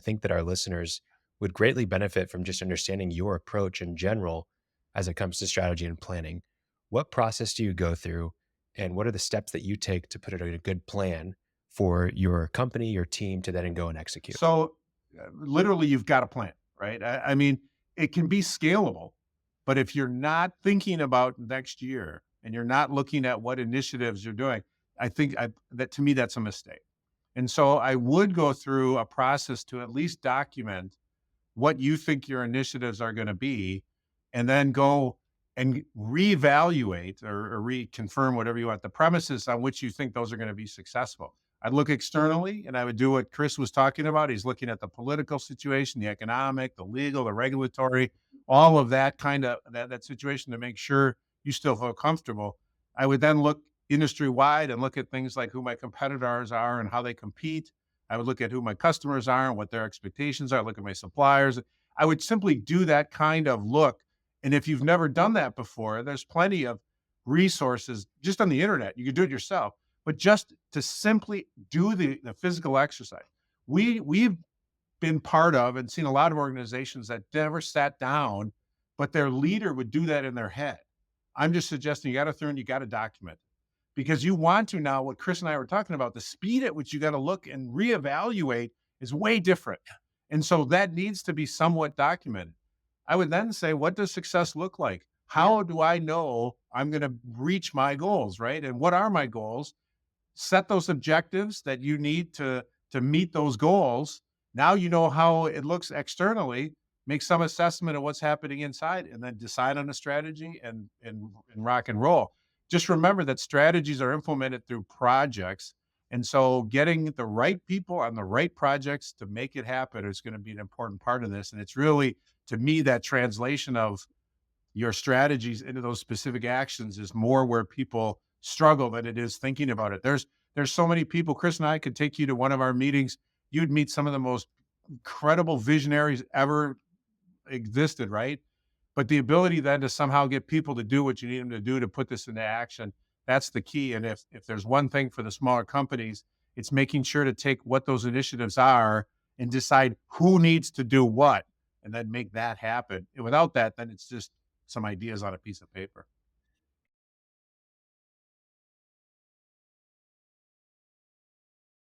think that our listeners would greatly benefit from just understanding your approach in general as it comes to strategy and planning. What process do you go through, and what are the steps that you take to put it in a good plan for your company, your team to then go and execute? So literally, you've got a plan, right? I mean, it can be scalable, but if you're not thinking about next year and you're not looking at what initiatives you're doing, I think that to me, that's a mistake. And so I would go through a process to at least document what you think your initiatives are going to be, and then go and reevaluate or reconfirm whatever you want the premises on which you think those are going to be successful. I'd look externally and I would do what Chris was talking about. He's looking at the political situation, the economic, the legal, the regulatory, all of that kind of that situation to make sure you still feel comfortable. I would then look industry wide and look at things like who my competitors are and how they compete. I would look at who my customers are and what their expectations are, look at my suppliers. I would simply do that kind of look. And if you've never done that before, there's plenty of resources just on the internet. You can do it yourself, but just to simply do the physical exercise. We've been part of and seen a lot of organizations that never sat down, but their leader would do that in their head. I'm just suggesting you got to turn, you got to document because you want to now, what Chris and I were talking about, the speed at which you got to look and reevaluate is way different. And so that needs to be somewhat documented. I would then say, what does success look like? How do I know I'm going to reach my goals, right? And what are my goals? Set those objectives that you need to meet those goals. Now you know how it looks externally, make some assessment of what's happening inside, and then decide on a strategy and rock and roll. Just remember that strategies are implemented through projects. And so getting the right people on the right projects to make it happen is going to be an important part of this. And it's really, to me, that translation of your strategies into those specific actions is more where people struggle than it is thinking about it. There's so many people. Chris and I could take you to one of our meetings. You'd meet some of the most incredible visionaries ever existed, right? But the ability then to somehow get people to do what you need them to do to put this into action, that's the key. And if there's one thing for the smaller companies, it's making sure to take what those initiatives are and decide who needs to do what, and then make that happen. And without that, then it's just some ideas on a piece of paper.